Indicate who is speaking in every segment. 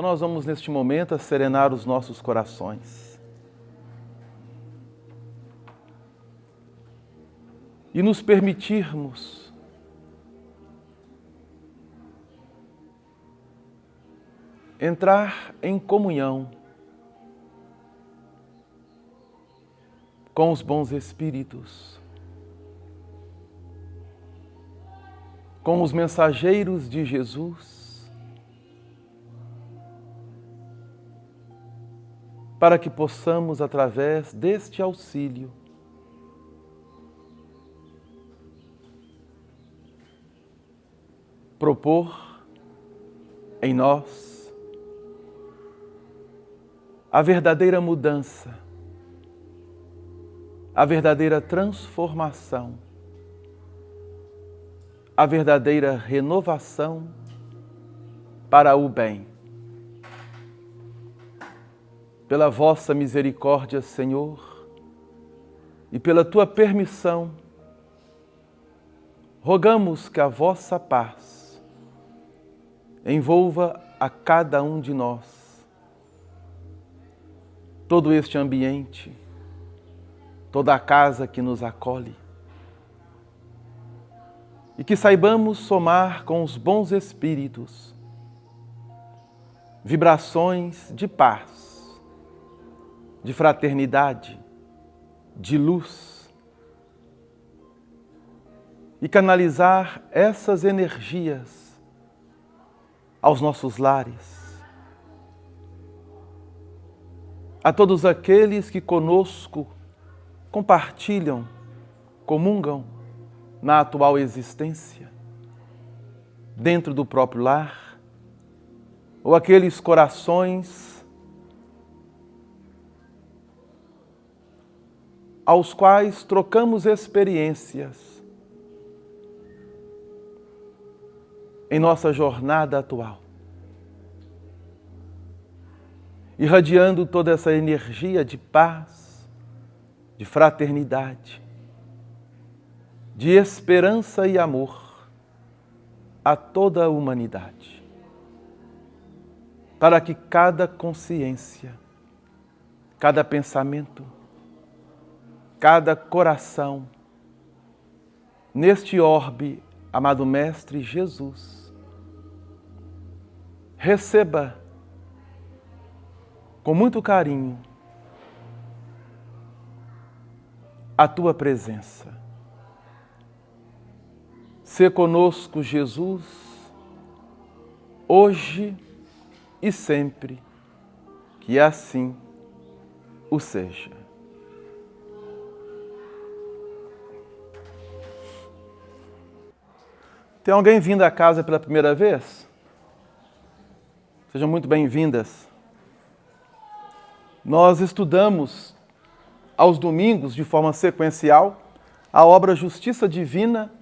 Speaker 1: nós vamos neste momento serenar os nossos corações e nos permitirmos entrar em comunhão com os bons espíritos, com os mensageiros de Jesus, para que possamos, através deste auxílio, propor em nós a verdadeira mudança, a verdadeira transformação, a verdadeira renovação para o bem. Pela vossa misericórdia, Senhor, e pela tua permissão, rogamos que a vossa paz envolva a cada um de nós, todo este ambiente, toda a casa que nos acolhe, e que saibamos somar com os bons espíritos vibrações de paz, de fraternidade, de luz, e canalizar essas energias aos nossos lares, a todos aqueles que conosco compartilham, comungam na atual existência, dentro do próprio lar, ou aqueles corações aos quais trocamos experiências em nossa jornada atual, irradiando toda essa energia de paz, de fraternidade, de esperança e amor a toda a humanidade, para que cada consciência, cada pensamento, cada coração, neste orbe, amado Mestre Jesus, receba com muito carinho a tua presença. Sê conosco, Jesus, hoje e sempre, que assim o seja. Tem alguém vindo à casa pela primeira vez? Sejam muito bem-vindas. Nós estudamos aos domingos, de forma sequencial, a obra Justiça Divina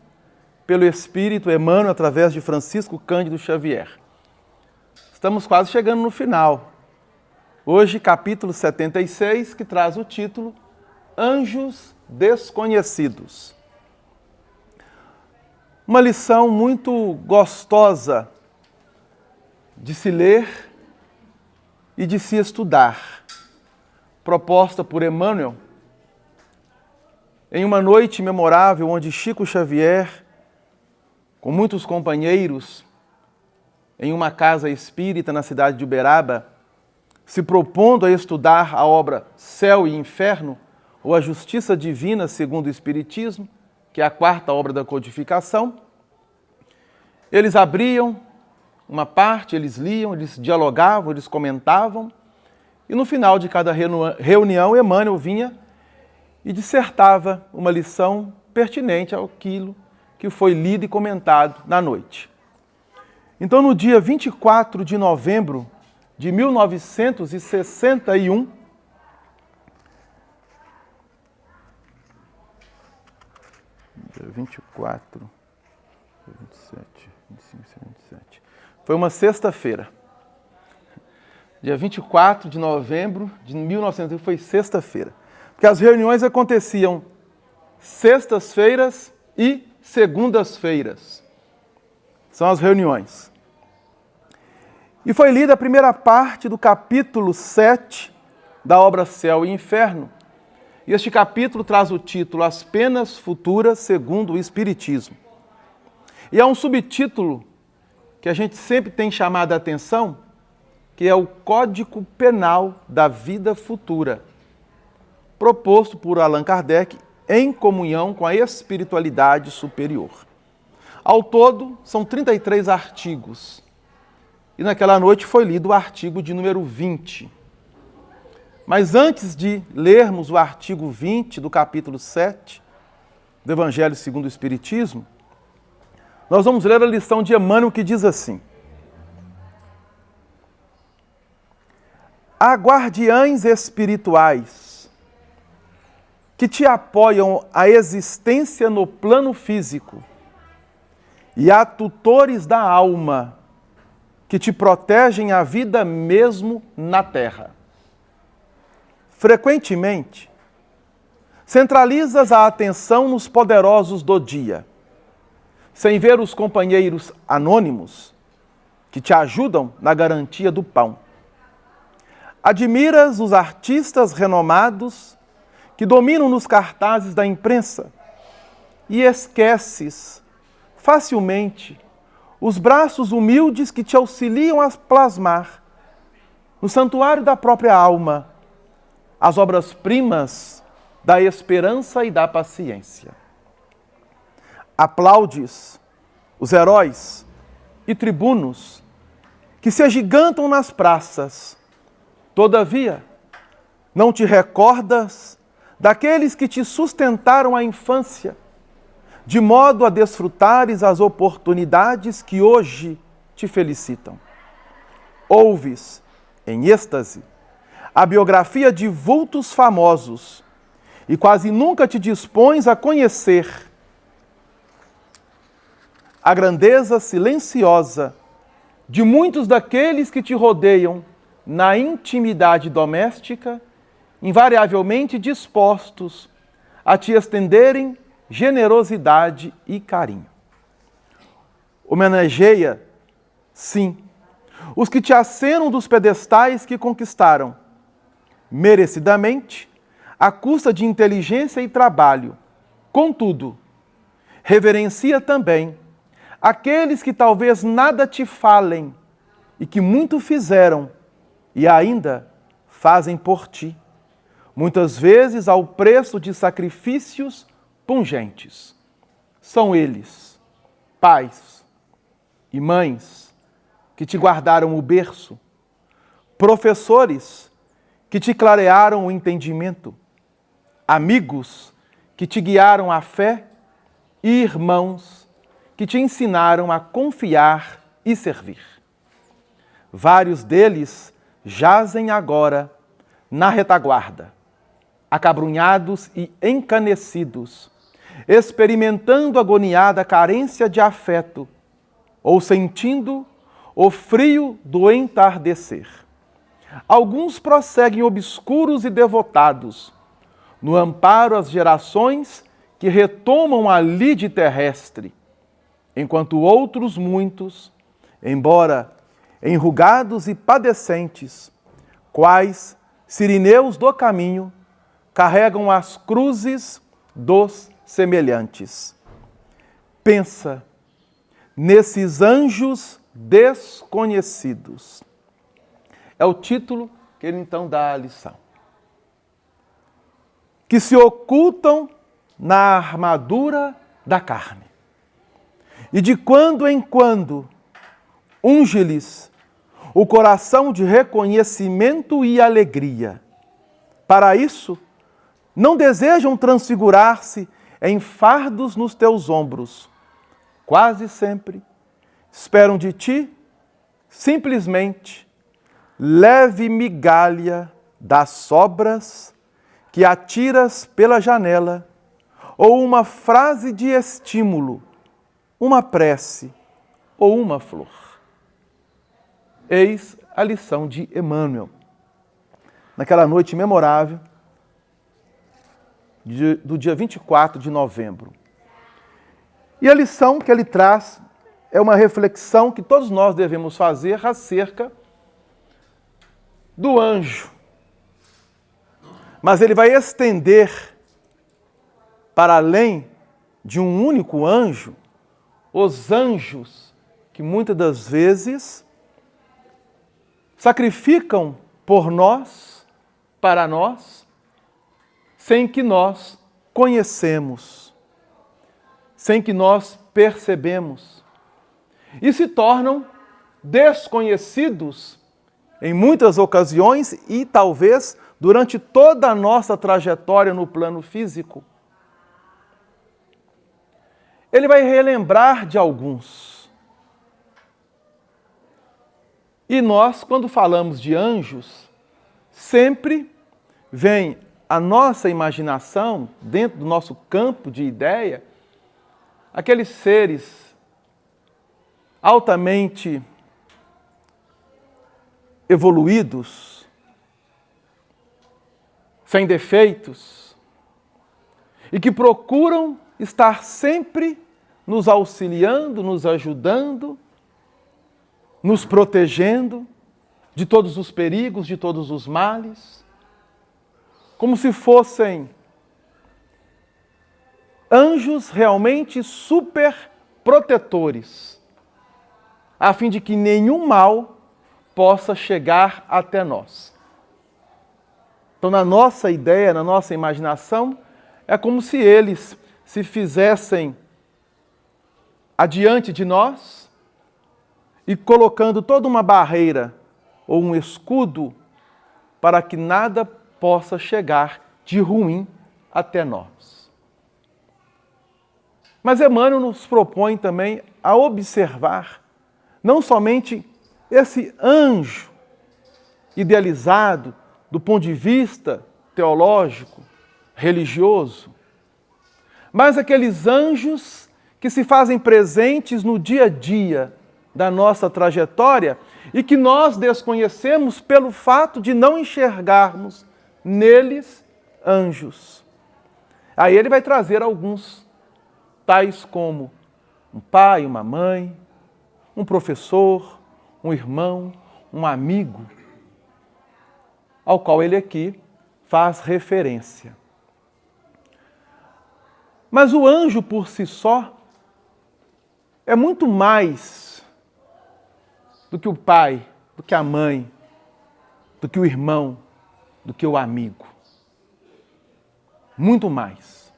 Speaker 1: pelo Espírito Emmanuel, através de Francisco Cândido Xavier. Estamos quase chegando no final. Hoje, capítulo 76, que traz o título Anjos Desconhecidos. Uma lição muito gostosa de se ler e de se estudar, proposta por Emmanuel, em uma noite memorável onde Chico Xavier, com muitos companheiros, em uma casa espírita na cidade de Uberaba, se propondo a estudar a obra Céu e Inferno, ou a Justiça Divina segundo o Espiritismo, que é a quarta obra da codificação, eles abriam uma parte, eles liam, eles dialogavam, eles comentavam, e no final de cada reunião, Emmanuel vinha e dissertava uma lição pertinente àquilo que foi lido e comentado na noite. Então, no dia 24 de novembro de 1961, dia 24, 27, 25, 27, foi uma sexta-feira. Dia 24 de novembro de 1961 foi sexta-feira. Porque as reuniões aconteciam sextas-feiras e segundas-feiras. São as reuniões. E foi lida a primeira parte do capítulo 7 da obra Céu e Inferno. E este capítulo traz o título As Penas Futuras segundo o Espiritismo. E há um subtítulo que a gente sempre tem chamado a atenção, que é o Código Penal da Vida Futura, proposto por Allan Kardec em comunhão com a espiritualidade superior. Ao todo, são 33 artigos. E naquela noite foi lido o artigo de número 20. Mas antes de lermos o artigo 20 do capítulo 7 do Evangelho segundo o Espiritismo, nós vamos ler a lição de Emmanuel que diz assim: há guardiães espirituais que te apoiam a existência no plano físico e há tutores da alma que te protegem a vida mesmo na terra. Frequentemente, centralizas a atenção nos poderosos do dia, sem ver os companheiros anônimos que te ajudam na garantia do pão. Admiras os artistas renomados que dominam nos cartazes da imprensa e esqueces facilmente os braços humildes que te auxiliam a plasmar no santuário da própria alma as obras-primas da esperança e da paciência. Aplaudes os heróis e tribunos que se agigantam nas praças. Todavia, não te recordas daqueles que te sustentaram a infância, de modo a desfrutares as oportunidades que hoje te felicitam. Ouves, em êxtase, a biografia de vultos famosos e quase nunca te dispões a conhecer a grandeza silenciosa de muitos daqueles que te rodeiam na intimidade doméstica, invariavelmente dispostos a te estenderem generosidade e carinho. Homenageia, sim, os que te acenam dos pedestais que conquistaram, merecidamente, à custa de inteligência e trabalho. Contudo, reverencia também aqueles que talvez nada te falem e que muito fizeram e ainda fazem por ti, muitas vezes ao preço de sacrifícios pungentes. São eles, pais e mães que te guardaram o berço, professores que te clarearam o entendimento, amigos que te guiaram à fé e irmãos que te ensinaram a confiar e servir. Vários deles jazem agora na retaguarda, acabrunhados e encanecidos, experimentando agoniada carência de afeto ou sentindo o frio do entardecer. Alguns prosseguem obscuros e devotados, no amparo às gerações que retomam a lide terrestre, enquanto outros muitos, embora enrugados e padecentes, quais sirineus do caminho, carregam as cruzes dos semelhantes. Pensa nesses anjos desconhecidos. É o título que ele então dá à lição. Que se ocultam na armadura da carne. E de quando em quando unge-lhes o coração de reconhecimento e alegria. Para isso, não desejam transfigurar-se em fardos nos teus ombros. Quase sempre esperam de ti, simplesmente, leve migalha das sobras que atiras pela janela, ou uma frase de estímulo, uma prece ou uma flor. Eis a lição de Emmanuel. Naquela noite memorável do dia 24 de novembro. E a lição que ele traz é uma reflexão que todos nós devemos fazer acerca do anjo. Mas ele vai estender para além de um único anjo, os anjos que muitas das vezes sacrificam por nós, para nós, sem que nós conhecemos, sem que nós percebemos, e se tornam desconhecidos em muitas ocasiões e talvez durante toda a nossa trajetória no plano físico. Ele vai relembrar de alguns. E nós, quando falamos de anjos, sempre vem a nossa imaginação, dentro do nosso campo de ideia, aqueles seres altamente evoluídos, sem defeitos, e que procuram estar sempre nos auxiliando, nos ajudando, nos protegendo de todos os perigos, de todos os males, como se fossem anjos realmente super protetores, a fim de que nenhum mal possa chegar até nós. Então, na nossa ideia, na nossa imaginação, é como se eles se fizessem adiante de nós e colocando toda uma barreira ou um escudo para que nada possa chegar de ruim até nós. Mas Emmanuel nos propõe também a observar não somente esse anjo idealizado do ponto de vista teológico, religioso, mas aqueles anjos que se fazem presentes no dia a dia da nossa trajetória e que nós desconhecemos pelo fato de não enxergarmos neles anjos. Aí ele vai trazer alguns, tais como um pai, uma mãe, um professor, um irmão, um amigo, ao qual ele aqui faz referência. Mas o anjo por si só é muito mais do que o pai, do que a mãe, do que o irmão, do que o amigo. Muito mais.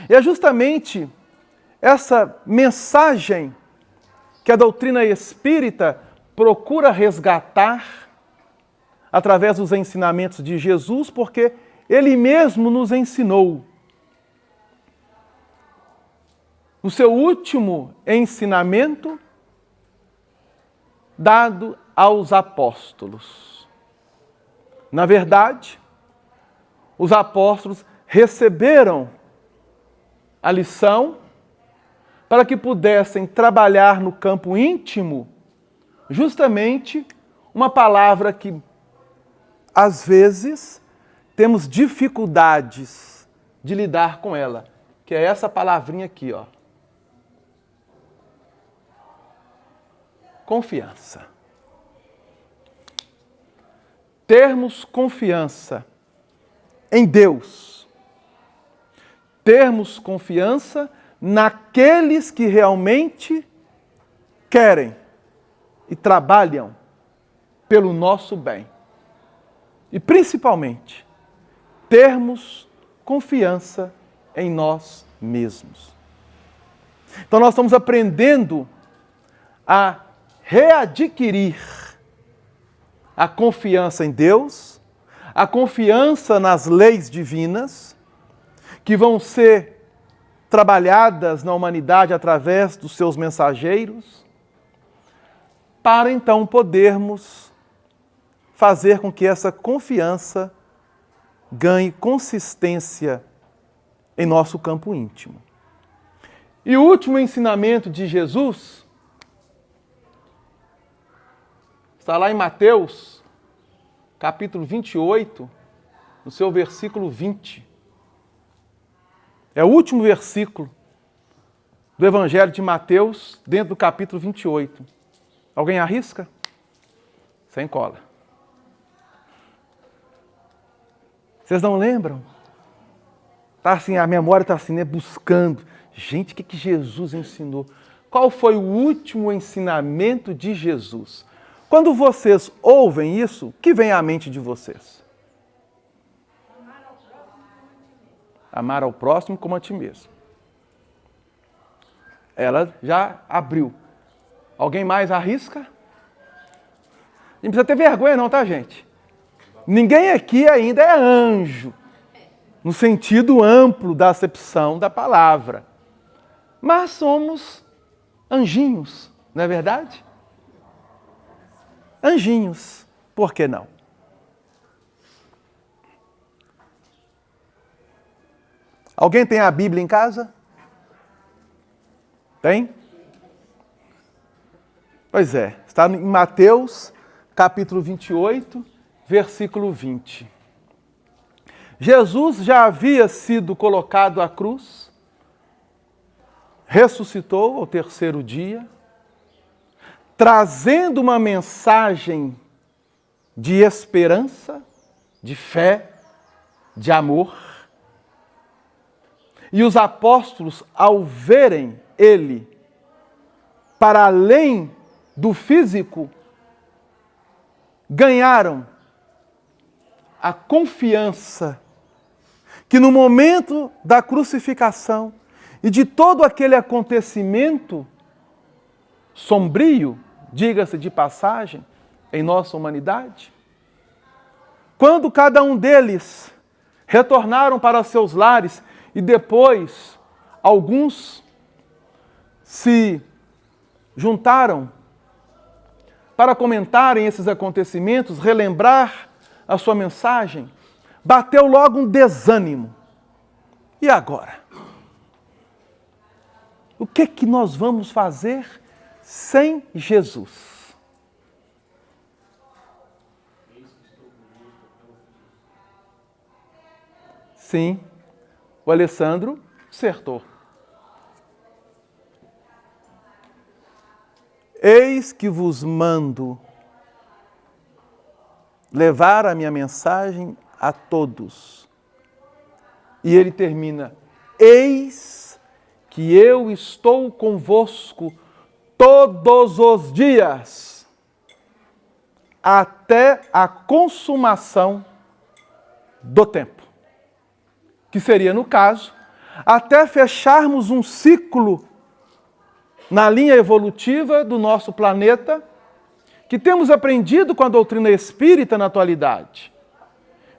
Speaker 1: E é justamente essa mensagem que a doutrina espírita procura resgatar através dos ensinamentos de Jesus, porque ele mesmo nos ensinou. No seu último ensinamento, dado aos apóstolos. Na verdade, os apóstolos receberam a lição para que pudessem trabalhar no campo íntimo justamente uma palavra que, às vezes, temos dificuldades de lidar com ela, que é essa palavrinha aqui, ó. Confiança. Termos confiança em Deus. Termos confiança naqueles que realmente querem e trabalham pelo nosso bem. E principalmente, termos confiança em nós mesmos. Então nós estamos aprendendo a readquirir a confiança em Deus, a confiança nas leis divinas, que vão ser trabalhadas na humanidade através dos seus mensageiros, para então podermos fazer com que essa confiança ganhe consistência em nosso campo íntimo. E o último ensinamento de Jesus está lá em Mateus, capítulo 28, no seu versículo 20. É o último versículo do Evangelho de Mateus, dentro do capítulo 28. Alguém arrisca? Sem cola. Vocês não lembram? Tá assim, a memória está assim, né, buscando. Gente, o que Jesus ensinou? Qual foi o último ensinamento de Jesus? Quando vocês ouvem isso, o que vem à mente de vocês? Amar ao próximo como a ti mesmo. Ela já abriu. Alguém mais arrisca? Não precisa ter vergonha não, tá, gente? Ninguém aqui ainda é anjo, no sentido amplo da acepção da palavra. Mas somos anjinhos, não é verdade? Anjinhos, por que não? Alguém tem a Bíblia em casa? Tem? Pois é, está em Mateus, capítulo 28, versículo 20. Jesus já havia sido colocado à cruz, ressuscitou ao terceiro dia, trazendo uma mensagem de esperança, de fé, de amor. E os apóstolos, ao verem ele para além do físico, ganharam a confiança que no momento da crucificação e de todo aquele acontecimento sombrio, diga-se de passagem, em nossa humanidade, quando cada um deles retornaram para seus lares e depois alguns se juntaram para comentarem esses acontecimentos, relembrar a sua mensagem, bateu logo um desânimo. E agora? O que nós vamos fazer sem Jesus? Sim, o Alessandro acertou. Eis que vos mando levar a minha mensagem a todos. E ele termina: eis que eu estou convosco todos os dias, até a consumação do tempo. Que seria, no caso, até fecharmos um ciclo na linha evolutiva do nosso planeta, que temos aprendido com a doutrina espírita na atualidade,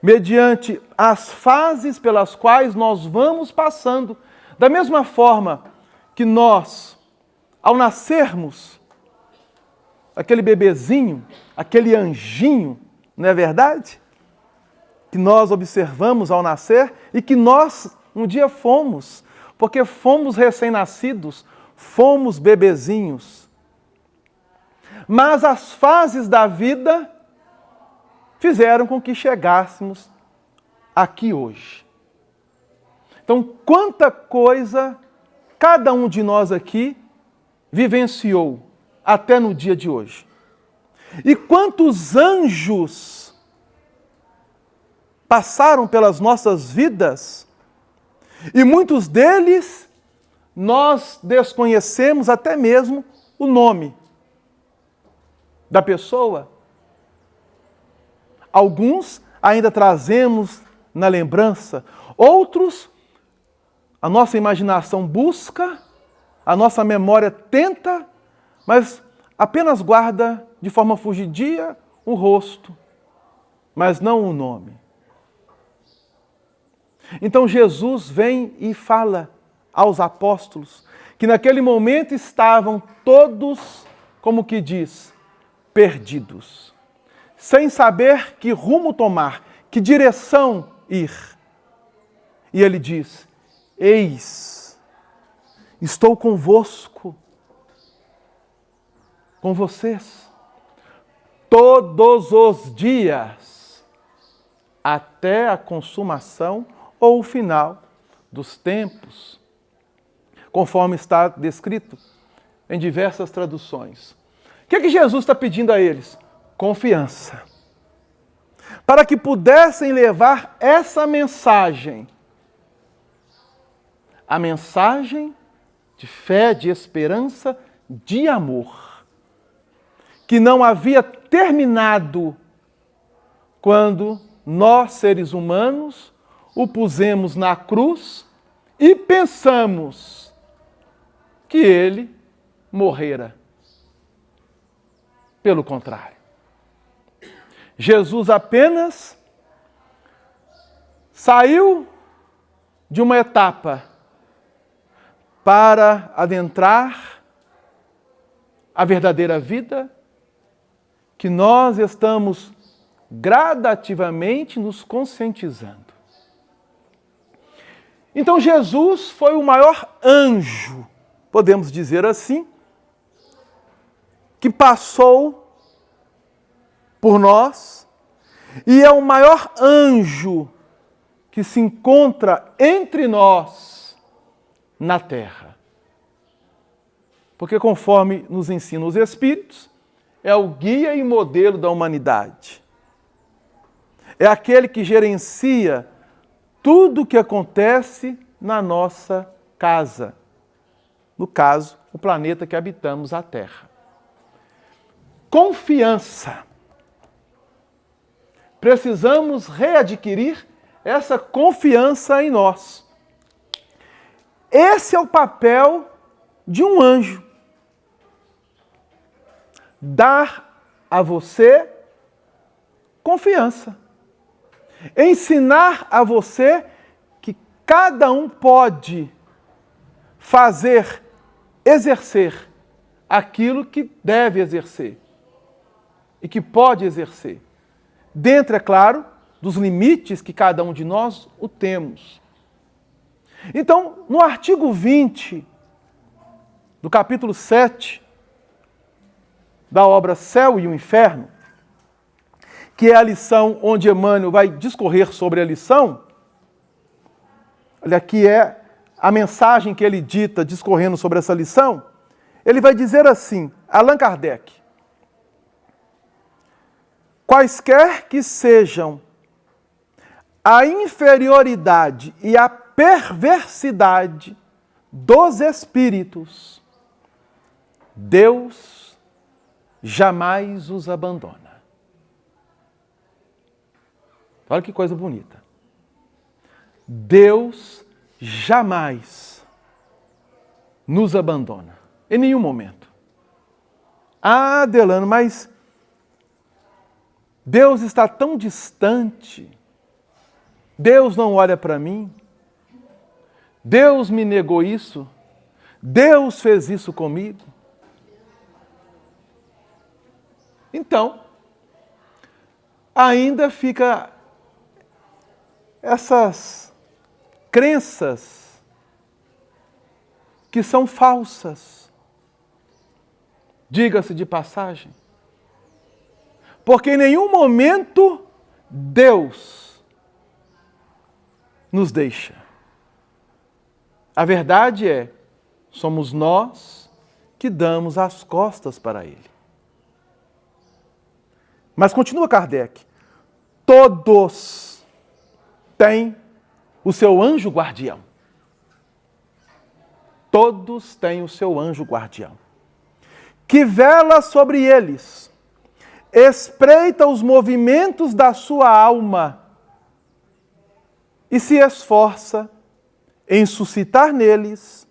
Speaker 1: mediante as fases pelas quais nós vamos passando, da mesma forma que nós, ao nascermos, aquele bebezinho, aquele anjinho, não é verdade? Que nós observamos ao nascer e que nós um dia fomos, porque fomos recém-nascidos, fomos bebezinhos. Mas as fases da vida fizeram com que chegássemos aqui hoje. Então, quanta coisa cada um de nós aqui vivenciou até no dia de hoje. E quantos anjos passaram pelas nossas vidas, e muitos deles nós desconhecemos até mesmo o nome da pessoa. Alguns ainda trazemos na lembrança, outros a nossa imaginação busca, a nossa memória tenta, mas apenas guarda de forma fugidia o rosto, mas não o nome. Então Jesus vem e fala aos apóstolos que naquele momento estavam todos, como que diz, perdidos, sem saber que rumo tomar, que direção ir. E ele diz: eis, estou convosco, com vocês, todos os dias, até a consumação ou o final dos tempos. conforme está descrito em diversas traduções. O que Jesus está pedindo a eles? Confiança. Para que pudessem levar essa mensagem, a mensagem de fé, de esperança, de amor, que não havia terminado quando nós, seres humanos, o pusemos na cruz e pensamos que ele morrera. Pelo contrário, Jesus apenas saiu de uma etapa para adentrar a verdadeira vida que nós estamos gradativamente nos conscientizando. Então Jesus foi o maior anjo, podemos dizer assim, que passou por nós e é o maior anjo que se encontra entre nós na terra. Porque conforme nos ensinam os Espíritos, é o guia e modelo da humanidade. É aquele que gerencia tudo o que acontece na nossa casa. No caso, o planeta que habitamos, a Terra. Confiança. Precisamos readquirir essa confiança em nós. Esse é o papel de um anjo. Dar a você confiança. Ensinar a você que cada um pode fazer, exercer aquilo que deve exercer e que pode exercer. Dentro, é claro, dos limites que cada um de nós o temos. Então, no artigo 20 do capítulo 7 da obra Céu e o Inferno, que é a lição onde Emmanuel vai discorrer sobre a lição, olha, aqui é a mensagem que ele dita discorrendo sobre essa lição, ele vai dizer assim, Allan Kardec: quaisquer que sejam a inferioridade e a perversidade dos espíritos, Deus jamais os abandona. Olha que coisa bonita. Deus jamais nos abandona, em nenhum momento. Ah, Delano, mas Deus está tão distante. Deus não olha para mim. Deus me negou isso. Deus fez isso comigo. Então, ainda fica essas crenças que são falsas. Diga-se de passagem. Porque em nenhum momento Deus nos deixa. A verdade é, somos nós que damos as costas para Ele. Mas continua Kardec, todos têm o seu anjo guardião. Todos têm o seu anjo guardião, que vela sobre eles, espreita os movimentos da sua alma e se esforça em suscitar neles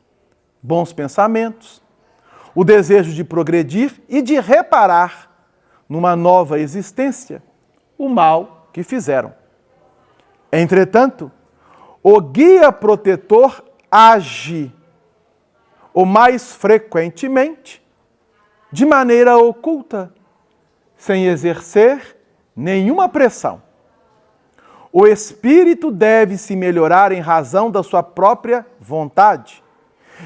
Speaker 1: bons pensamentos, o desejo de progredir e de reparar numa nova existência o mal que fizeram. Entretanto, o guia protetor age o mais frequentemente de maneira oculta, sem exercer nenhuma pressão. O espírito deve se melhorar em razão da sua própria vontade,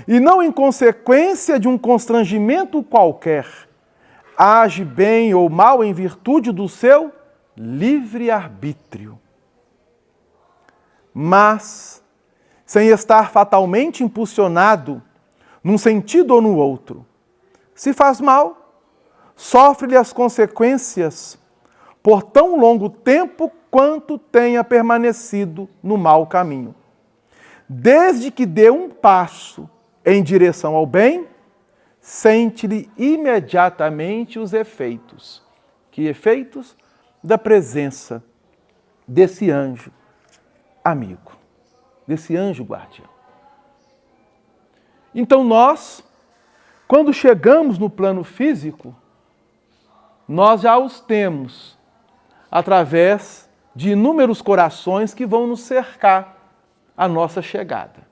Speaker 1: e não em consequência de um constrangimento qualquer. Age bem ou mal em virtude do seu livre-arbítrio. Mas, sem estar fatalmente impulsionado num sentido ou no outro. Se faz mal, sofre-lhe as consequências por tão longo tempo quanto tenha permanecido no mau caminho. Desde que dê um passo em direção ao bem, sente-lhe imediatamente os efeitos. Que efeitos? Da presença desse anjo amigo, desse anjo guardião. Então nós, quando chegamos no plano físico, nós já os temos através de inúmeros corações que vão nos cercar a nossa chegada.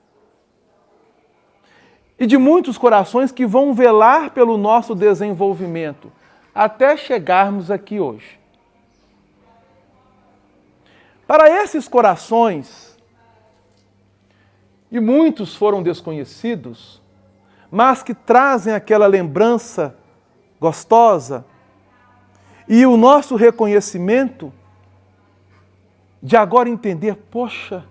Speaker 1: E de muitos corações que vão velar pelo nosso desenvolvimento, até chegarmos aqui hoje. Para esses corações, e muitos foram desconhecidos, mas que trazem aquela lembrança gostosa e o nosso reconhecimento de agora entender, poxa,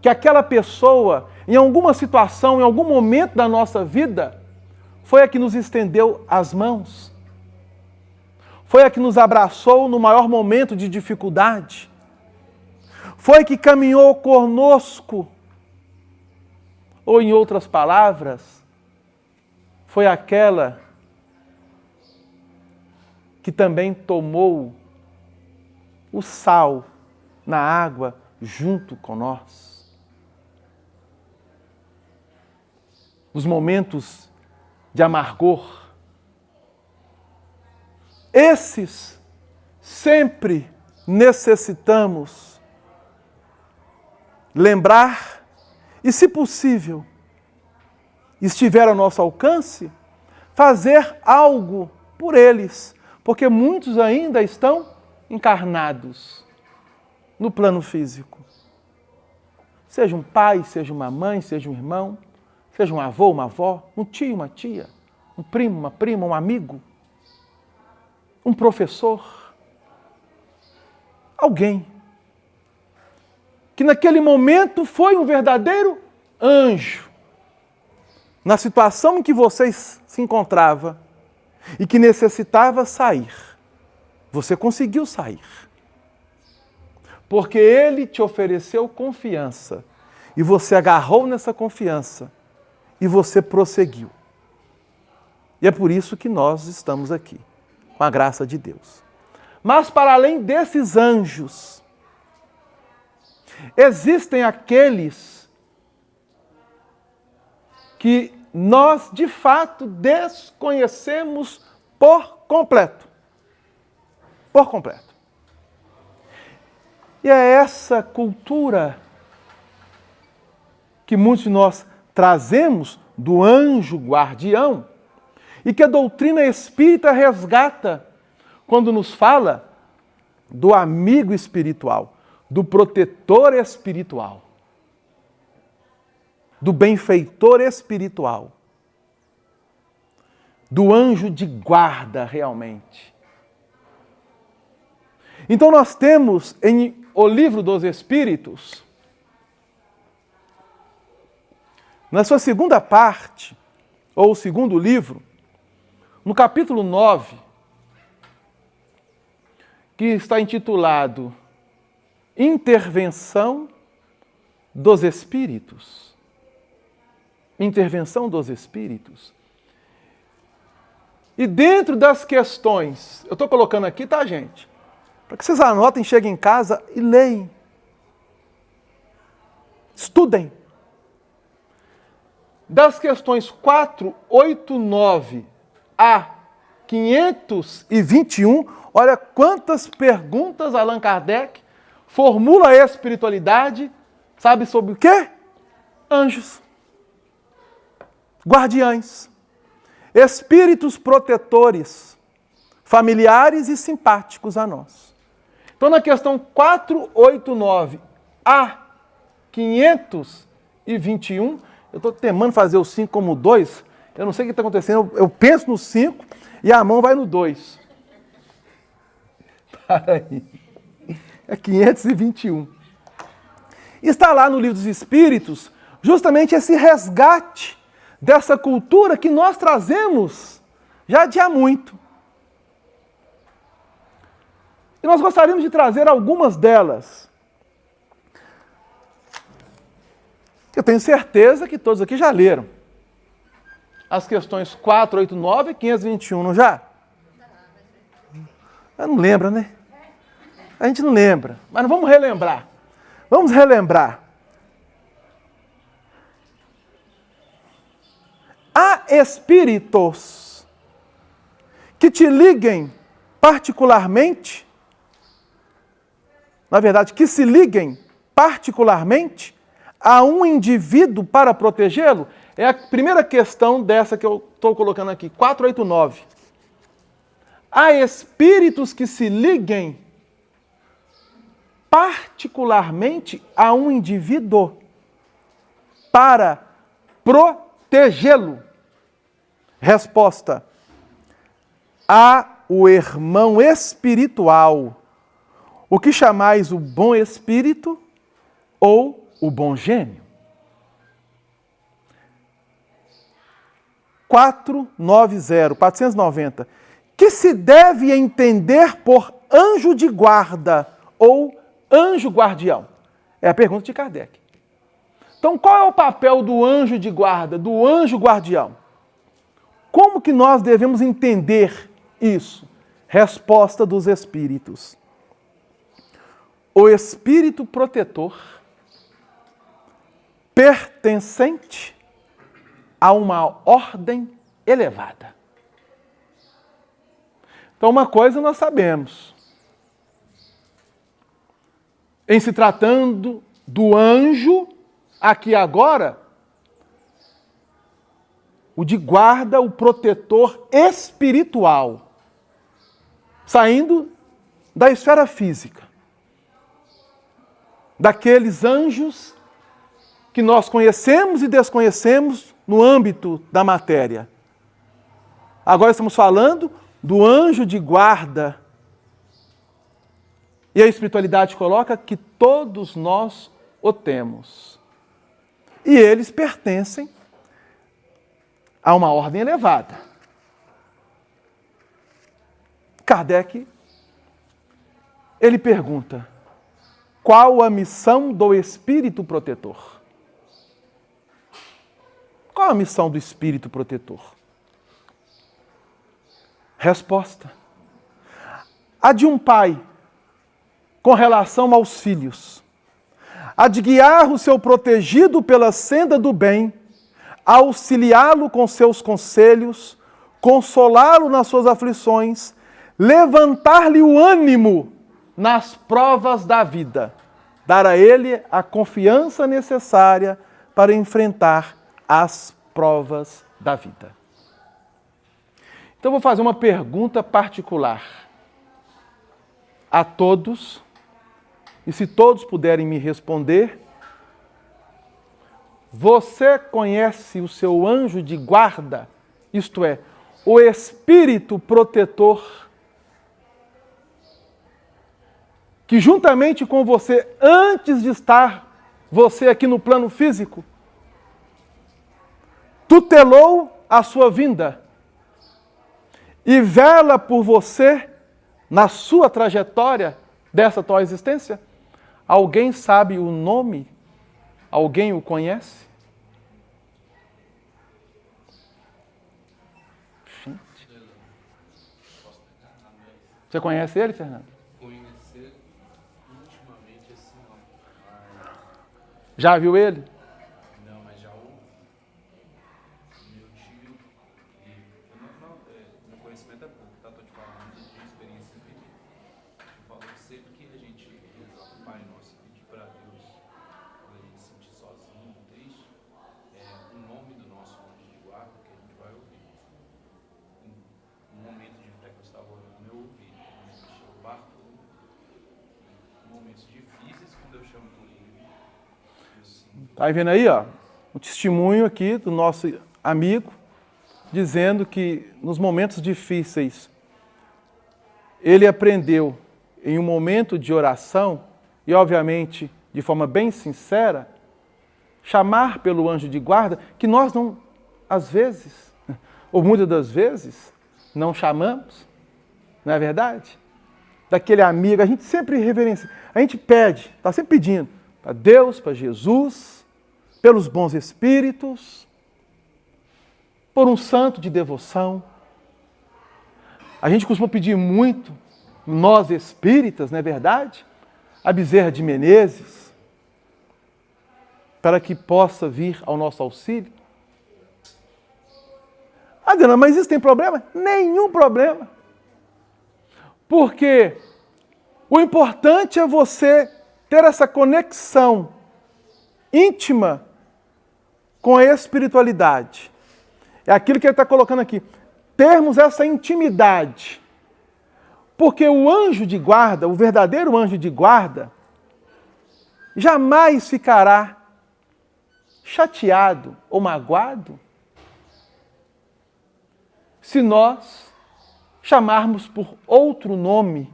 Speaker 1: que aquela pessoa, em alguma situação, em algum momento da nossa vida, foi a que nos estendeu as mãos, foi a que nos abraçou no maior momento de dificuldade, foi que caminhou conosco, ou em outras palavras, foi aquela que também tomou o sal na água junto com nós. Nos momentos de amargor, esses sempre necessitamos lembrar e, se possível, estiver ao nosso alcance, fazer algo por eles, porque muitos ainda estão encarnados no plano físico. Seja um pai, seja uma mãe, seja um irmão, seja um avô, uma avó, um tio, uma tia, um primo, uma prima, um amigo, um professor, alguém que naquele momento foi um verdadeiro anjo, na situação em que você se encontrava e que necessitava sair. Você conseguiu sair, porque ele te ofereceu confiança e você agarrou nessa confiança e você prosseguiu. E é por isso que nós estamos aqui, com a graça de Deus. Mas para além desses anjos, existem aqueles que nós, de fato, desconhecemos por completo. Por completo. E é essa cultura que muitos de nós trazemos do anjo guardião e que a doutrina espírita resgata quando nos fala do amigo espiritual, do protetor espiritual, do benfeitor espiritual, do anjo de guarda realmente. Então nós temos em O Livro dos Espíritos, na sua segunda parte, ou segundo livro, no capítulo 9, que está intitulado Intervenção dos Espíritos. Intervenção dos Espíritos. E dentro das questões, eu estou colocando aqui, tá, gente? Para que vocês anotem, cheguem em casa e leem. Estudem. Das questões 489 a 521, olha quantas perguntas Allan Kardec formula a espiritualidade, sabe sobre o quê? Anjos, guardiães, espíritos protetores, familiares e simpáticos a nós. Então, na questão 489 a 521, eu estou temando fazer o 5 como 2, eu não sei o que está acontecendo, eu penso no 5 e a mão vai no 2. Para aí. É 521. Está lá no Livro dos Espíritos, justamente esse resgate dessa cultura que nós trazemos já de há muito. E nós gostaríamos de trazer algumas delas. Eu tenho certeza que todos aqui já leram. As questões 489 e 521, não já? Não lembra, né? A gente não lembra, mas não vamos relembrar. Vamos relembrar. Há espíritos que te liguem particularmente, na verdade, que se liguem particularmente a um indivíduo para protegê-lo? É a primeira questão dessa que eu estou colocando aqui, 489. Há espíritos que se liguem particularmente a um indivíduo para protegê-lo? Resposta: há o irmão espiritual, o que chamais o bom espírito ou o bom gênio. 490, que se deve entender por anjo de guarda ou anjo guardião? É a pergunta de Kardec. Então, qual é o papel do anjo de guarda, do anjo guardião? Como que nós devemos entender isso? Resposta dos espíritos: o espírito protetor pertencente a uma ordem elevada. Então, uma coisa nós sabemos. Em se tratando do anjo, aqui agora, o de guarda, o protetor espiritual, saindo da esfera física, daqueles anjos que nós conhecemos e desconhecemos no âmbito da matéria. Agora estamos falando do anjo de guarda. E a espiritualidade coloca que todos nós o temos. E eles pertencem a uma ordem elevada. Kardec, ele pergunta: qual a missão do espírito protetor? Qual a missão do espírito protetor? Resposta: a de um pai com relação aos filhos, a de guiar o seu protegido pela senda do bem, auxiliá-lo com seus conselhos, consolá-lo nas suas aflições, levantar-lhe o ânimo nas provas da vida, dar a ele a confiança necessária para enfrentar as provas da vida. Então, vou fazer uma pergunta particular a todos, e se todos puderem me responder: você conhece o seu anjo de guarda, isto é, o espírito protetor, que juntamente com você, antes de estar você aqui no plano físico, tutelou a sua vinda e vela por você na sua trajetória dessa tua existência? Alguém sabe o nome? Alguém o conhece? Gente. Você conhece ele, Fernando?
Speaker 2: Conhecer intimamente assim, não.
Speaker 1: Já viu ele?
Speaker 2: Não, mas já o meu tio, meu conhecimento é pouco, tá? Tô te falando de experiência vividas. Eu falo que sempre que a gente reza o Pai Nosso e pedir para Deus, quando a gente se sentir sozinho, triste, é o nome do nosso anjo de guarda que a gente vai ouvir. Em momento de fé que eu estava orando, eu ouvi, quando eu chamo Bartô, em momentos difíceis, quando eu chamo por ele, eu sinto.
Speaker 1: Tá vendo aí, ó? Um testemunho aqui do nosso amigo, dizendo que nos momentos difíceis ele aprendeu em um momento de oração, e obviamente de forma bem sincera, chamar pelo anjo de guarda, que nós não, às vezes, ou muitas das vezes, não chamamos, não é verdade? Daquele amigo, a gente sempre reverencia, a gente pede, está sempre pedindo, para Deus, para Jesus, pelos bons espíritos, por um santo de devoção. A gente costuma pedir muito, nós espíritas, não é verdade? A Bezerra de Menezes, para que possa vir ao nosso auxílio. Adriana, mas isso tem problema? Nenhum problema. Porque o importante é você ter essa conexão íntima com a espiritualidade. É aquilo que ele está colocando aqui. Termos essa intimidade. Porque o anjo de guarda, o verdadeiro anjo de guarda, jamais ficará chateado ou magoado se nós chamarmos por outro nome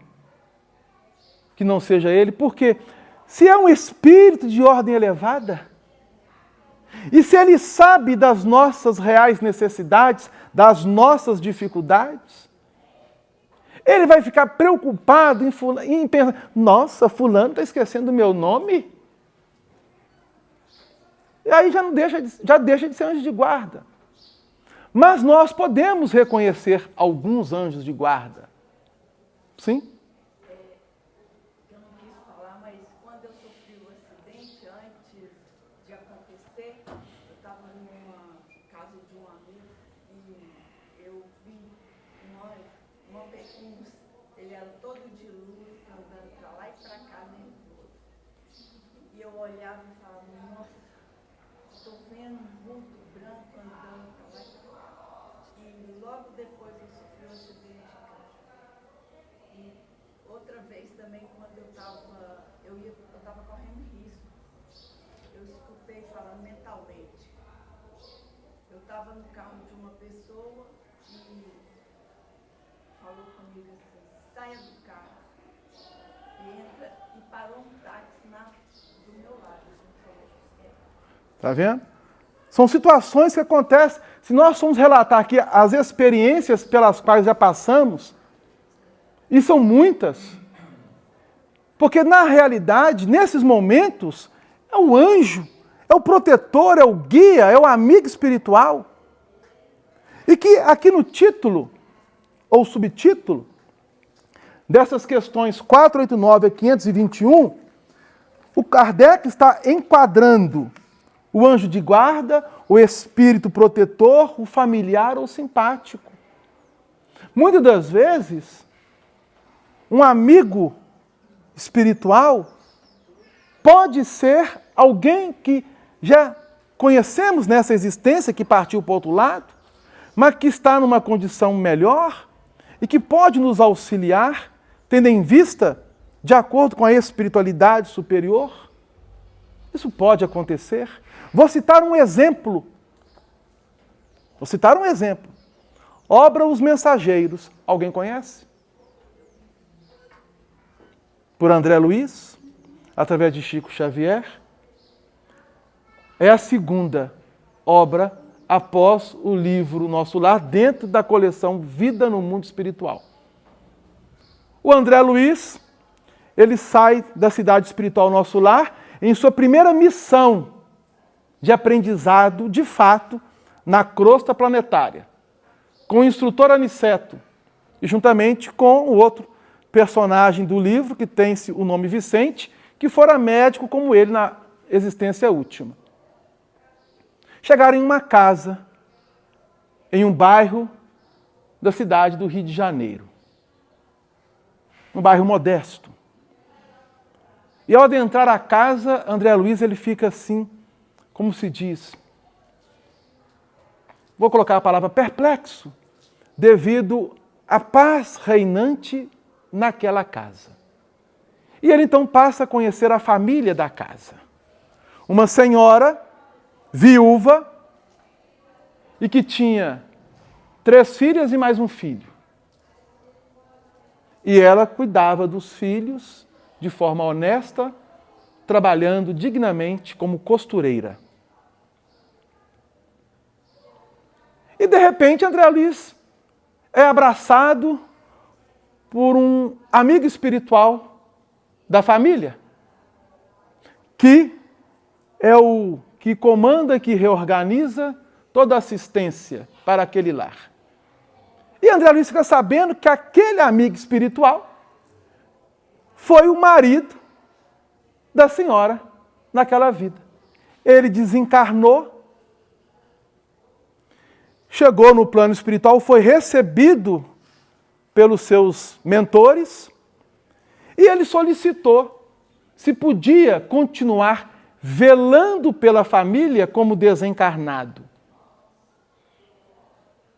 Speaker 1: que não seja ele. Porque se é um espírito de ordem elevada, e se ele sabe das nossas reais necessidades, das nossas dificuldades, ele vai ficar preocupado em pensar, nossa, fulano está esquecendo o meu nome? E aí já deixa de ser anjo de guarda. Mas nós podemos reconhecer alguns anjos de guarda. Sim?
Speaker 3: Eu não quis falar, mas quando eu sofri o acidente, antes de acontecer, eu estava numa casa de um amigo e eu vi ele era todo de luz, andando para lá e para cá nervoso. E eu olhava e falava, nossa, estou vendo um vulto branco andando para lá e para cá. E logo depois eu sofri um acidente, cara. E outra vez também, quando eu estava correndo risco, eu escutei falando mentalmente. Eu estava no carro de uma pessoa e falou comigo assim, saia do carro, e entra, e parou um táxi do meu lado.
Speaker 1: Está vendo? São situações que acontecem. Se nós formos relatar aqui as experiências pelas quais já passamos, e são muitas, porque na realidade, nesses momentos, é o anjo, é o protetor, é o guia, é o amigo espiritual. E que aqui no título, ou subtítulo, dessas questões 489 a 521, o Kardec está enquadrando o anjo de guarda, o espírito protetor, o familiar ou simpático. Muitas das vezes, um amigo espiritual pode ser alguém que já conhecemos nessa existência, que partiu para o outro lado, mas que está numa condição melhor e que pode nos auxiliar, tendo em vista, de acordo com a espiritualidade superior. Isso pode acontecer. Vou citar um exemplo. Obra Os Mensageiros. Alguém conhece? Por André Luiz, através de Chico Xavier. É a segunda obra após o livro Nosso Lar, dentro da coleção Vida no Mundo Espiritual. O André Luiz, ele sai da cidade espiritual Nosso Lar em sua primeira missão de aprendizado, de fato, na crosta planetária, com o instrutor Aniceto, e juntamente com o outro personagem do livro, que tem o nome Vicente, que fora médico como ele na existência última. Chegaram em uma casa, em um bairro da cidade do Rio de Janeiro. Um bairro modesto. E ao adentrar a casa, André Luiz ele fica assim, como se diz, vou colocar a palavra perplexo, devido à paz reinante naquela casa. E ele então passa a conhecer a família da casa. Uma senhora viúva e que tinha 3 filhas e mais um filho. E ela cuidava dos filhos de forma honesta, trabalhando dignamente como costureira. E de repente André Luiz é abraçado por um amigo espiritual da família, que é o que comanda, que reorganiza toda a assistência para aquele lar. E André Luiz fica sabendo que aquele amigo espiritual foi o marido da senhora naquela vida. Ele desencarnou, chegou no plano espiritual, foi recebido pelos seus mentores e ele solicitou se podia continuar velando pela família como desencarnado.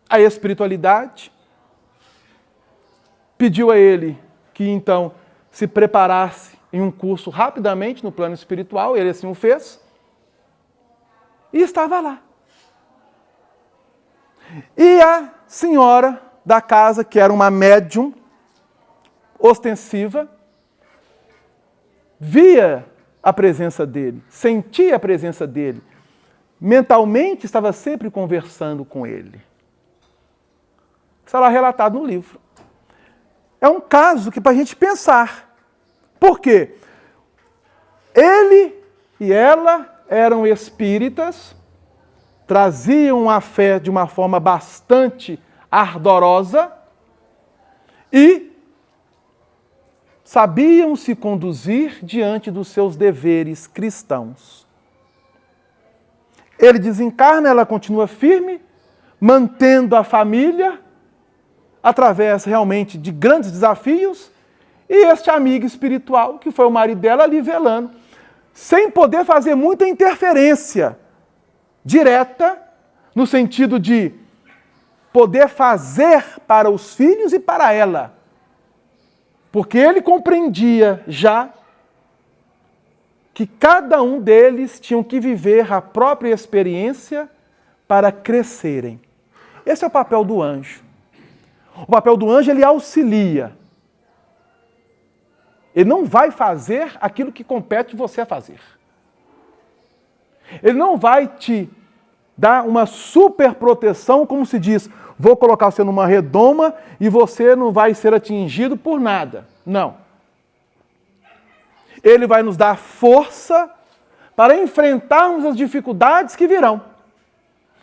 Speaker 1: A espiritualidade pediu a ele que então se preparasse em um curso rapidamente no plano espiritual, ele assim o fez, e estava lá. E a senhora da casa, que era uma médium ostensiva, via a presença dele, sentia a presença dele, mentalmente estava sempre conversando com ele. Está lá relatado no livro. É um caso que para a gente pensar. Por quê? Ele e ela eram espíritas, traziam a fé de uma forma bastante ardorosa e sabiam se conduzir diante dos seus deveres cristãos. Ele desencarna, ela continua firme, mantendo a família, através realmente de grandes desafios, e este amigo espiritual, que foi o marido dela, ali velando, sem poder fazer muita interferência direta, no sentido de poder fazer para os filhos e para ela. Porque ele compreendia já que cada um deles tinham que viver a própria experiência para crescerem. Esse é o papel do anjo. O papel do anjo, ele auxilia. Ele não vai fazer aquilo que compete você a fazer. Ele não vai te dar uma super proteção, como se diz, vou colocar você numa redoma e você não vai ser atingido por nada. Não. Ele vai nos dar força para enfrentarmos as dificuldades que virão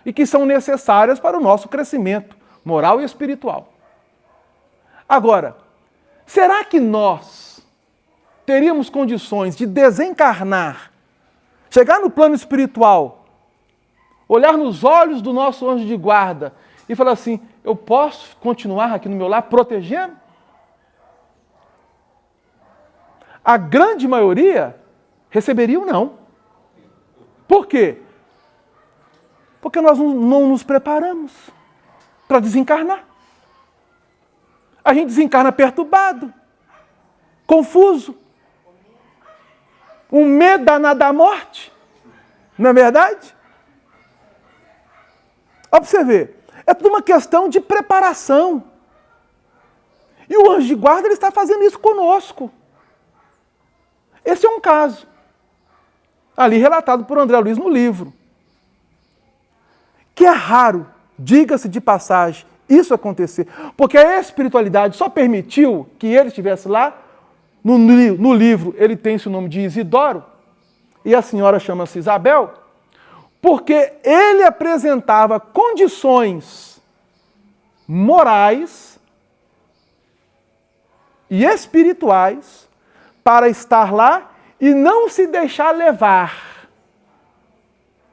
Speaker 1: e que são necessárias para o nosso crescimento moral e espiritual. Agora, será que nós teríamos condições de desencarnar, chegar no plano espiritual, olhar nos olhos do nosso anjo de guarda e falar assim, eu posso continuar aqui no meu lar protegendo? A grande maioria receberia o não. Por quê? Porque nós não nos preparamos para desencarnar. A gente desencarna perturbado, confuso, um medo danado da morte. Não é verdade? Olha para você ver. É tudo uma questão de preparação. E o anjo de guarda ele está fazendo isso conosco. Esse é um caso. Ali relatado por André Luiz no livro. Que é raro, diga-se de passagem, isso acontecer. Porque a espiritualidade só permitiu que ele estivesse lá. No livro ele tem esse nome de Isidoro. E a senhora chama-se Isabel. Porque ele apresentava condições morais e espirituais para estar lá e não se deixar levar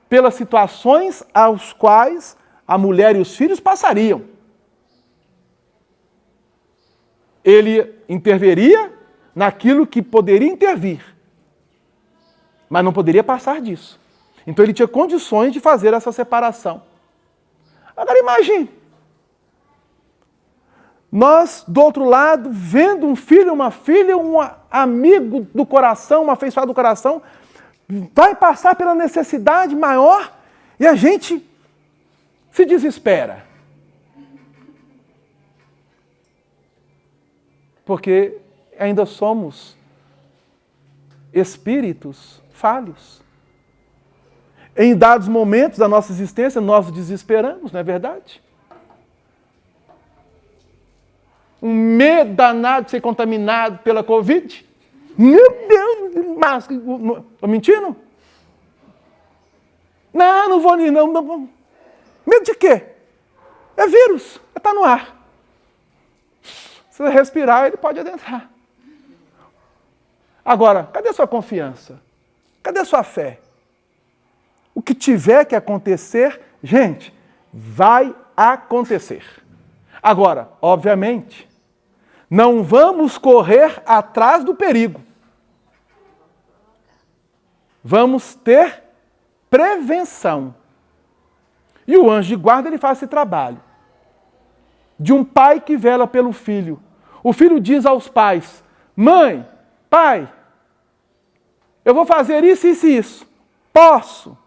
Speaker 1: pelas situações aos quais a mulher e os filhos passariam. Ele interveria naquilo que poderia intervir, mas não poderia passar disso. Então ele tinha condições de fazer essa separação. Agora imagine, nós do outro lado, vendo um filho, uma filha, um amigo do coração, uma afeiçoada do coração, vai passar pela necessidade maior e a gente se desespera. Porque ainda somos espíritos falhos. Em dados momentos da nossa existência, nós desesperamos, não é verdade? Um medo danado de ser contaminado pela Covid. Meu Deus, máscara. Estou mentindo? Não vou nem, não. Medo de quê? É vírus, está no ar. Se você respirar, ele pode adentrar. Agora, cadê a sua confiança? Cadê a sua fé? O que tiver que acontecer, gente, vai acontecer. Agora, obviamente, não vamos correr atrás do perigo. Vamos ter prevenção. E o anjo de guarda, ele faz esse trabalho. De um pai que vela pelo filho. O filho diz aos pais: mãe, pai, eu vou fazer isso, isso e isso. Posso?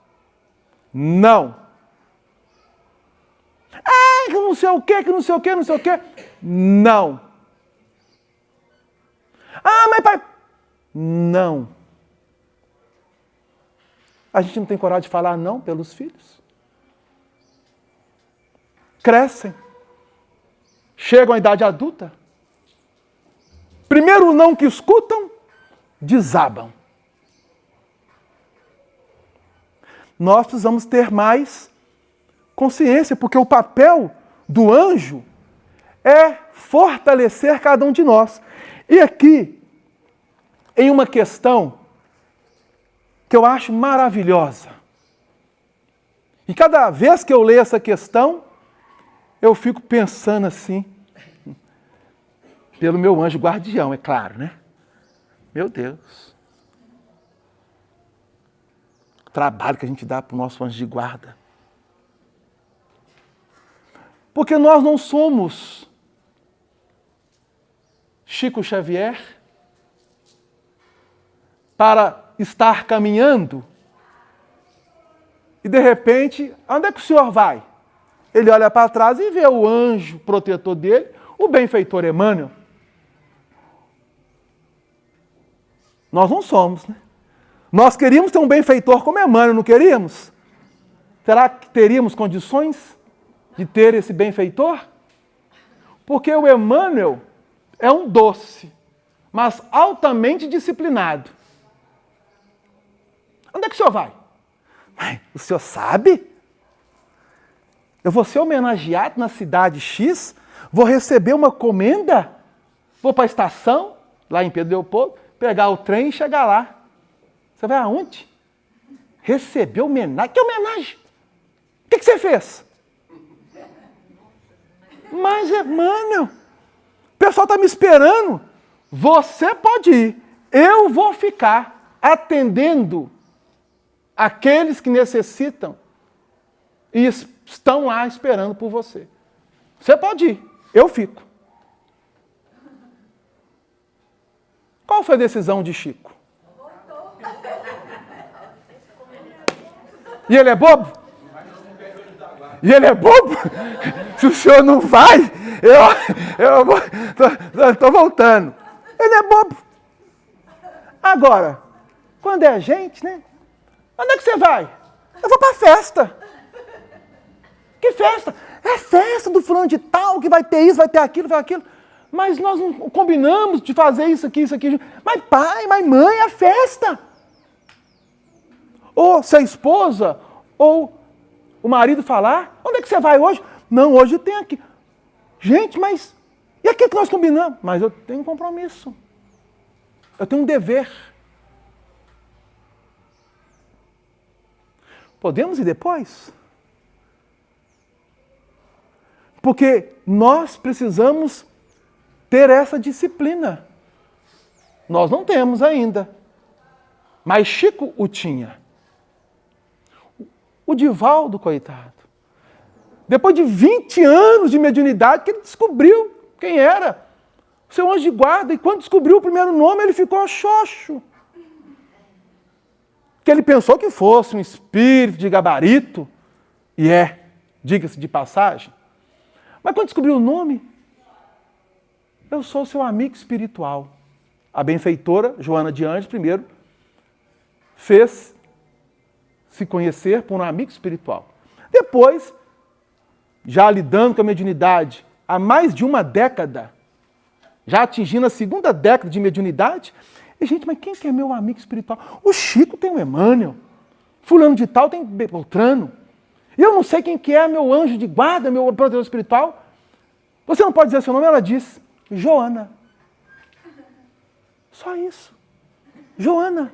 Speaker 1: Não. Ah, que não sei o quê, que não sei o quê, não sei o quê. Não. Ah, mas pai... Não. A gente não tem coragem de falar não pelos filhos. Crescem. Chegam à idade adulta. Primeiro não que escutam, desabam. Nós precisamos ter mais consciência, porque o papel do anjo é fortalecer cada um de nós. E aqui, em uma questão que eu acho maravilhosa. E cada vez que eu leio essa questão, eu fico pensando assim, pelo meu anjo guardião, é claro, né? Meu Deus. O trabalho que a gente dá para o nosso anjo de guarda. Porque nós não somos Chico Xavier para estar caminhando e de repente, onde é que o senhor vai? Ele olha para trás e vê o anjo protetor dele, o benfeitor Emmanuel. Nós não somos, né? Nós queríamos ter um benfeitor como Emmanuel, não queríamos? Será que teríamos condições de ter esse benfeitor? Porque o Emmanuel é um doce, mas altamente disciplinado. Onde é que o senhor vai? O senhor sabe? Eu vou ser homenageado na cidade X, vou receber uma comenda, vou para a estação, lá em Pedro Leopoldo, pegar o trem e chegar lá. Você vai aonde? Receber homenagem. Que homenagem? O que você fez? Mas, Emmanuel, o pessoal está me esperando. Você pode ir. Eu vou ficar atendendo aqueles que necessitam e estão lá esperando por você. Você pode ir. Eu fico. Qual foi a decisão de Chico? E ele é bobo? E ele é bobo? Se o senhor não vai, eu estou voltando. Ele é bobo. Agora, quando é a gente, né? Onde é que você vai? Eu vou para a festa. Que festa? É festa do fulano de tal, que vai ter isso, vai ter aquilo, vai ter aquilo. Mas nós não combinamos de fazer isso aqui, isso aqui. Mas pai, mas mãe, é festa. Ou se a esposa, ou o marido falar, onde é que você vai hoje? Não, hoje tem aqui. Gente, mas e aquilo que nós combinamos? Mas eu tenho um compromisso. Eu tenho um dever. Podemos ir depois? Porque nós precisamos ter essa disciplina. Nós não temos ainda. Mas Chico o tinha. O Divaldo, coitado. Depois de 20 anos de mediunidade, que ele descobriu quem era. O seu anjo de guarda. E quando descobriu o primeiro nome, ele ficou xoxo. Que ele pensou que fosse um espírito de gabarito. E é, diga-se de passagem. Mas quando descobriu o nome, eu sou seu amigo espiritual. A benfeitora Joana de Anjos, primeiro, fez se conhecer por um amigo espiritual. Depois, já lidando com a mediunidade há mais de uma década, já atingindo a segunda década de mediunidade, e gente, mas quem que é meu amigo espiritual? O Chico tem o Emmanuel, fulano de tal tem Beltrano, e eu não sei quem que é meu anjo de guarda, meu protetor espiritual. Você não pode dizer seu nome? Ela diz, Joana. Só isso. Joana.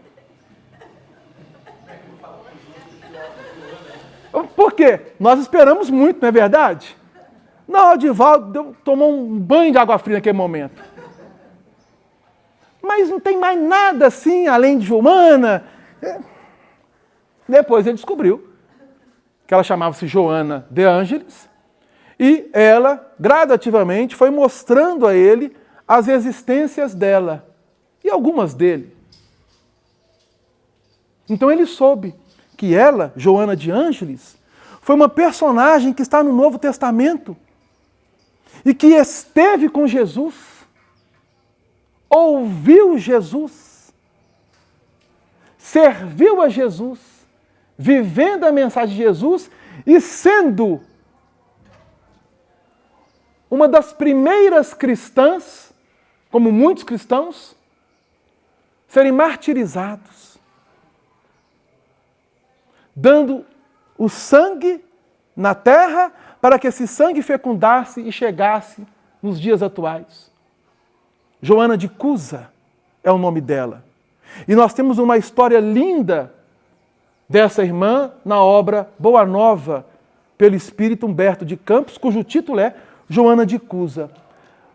Speaker 1: Por quê? Nós esperamos muito, não é verdade? Não, o Divaldo tomou um banho de água fria naquele momento. Mas não tem mais nada assim, além de Joana. Depois ele descobriu que ela chamava-se Joana de Ângeles, e ela, gradativamente, foi mostrando a ele as existências dela, e algumas dele. Então ele soube que ela, Joana de Ângeles, foi uma personagem que está no Novo Testamento, e que esteve com Jesus, ouviu Jesus, serviu a Jesus, vivendo a mensagem de Jesus e sendo uma das primeiras cristãs, como muitos cristãos, serem martirizados, dando o sangue na terra para que esse sangue fecundasse e chegasse nos dias atuais. Joana de Cusa é o nome dela. E nós temos uma história linda dessa irmã na obra Boa Nova, pelo espírito Humberto de Campos, cujo título é Joana de Cusa.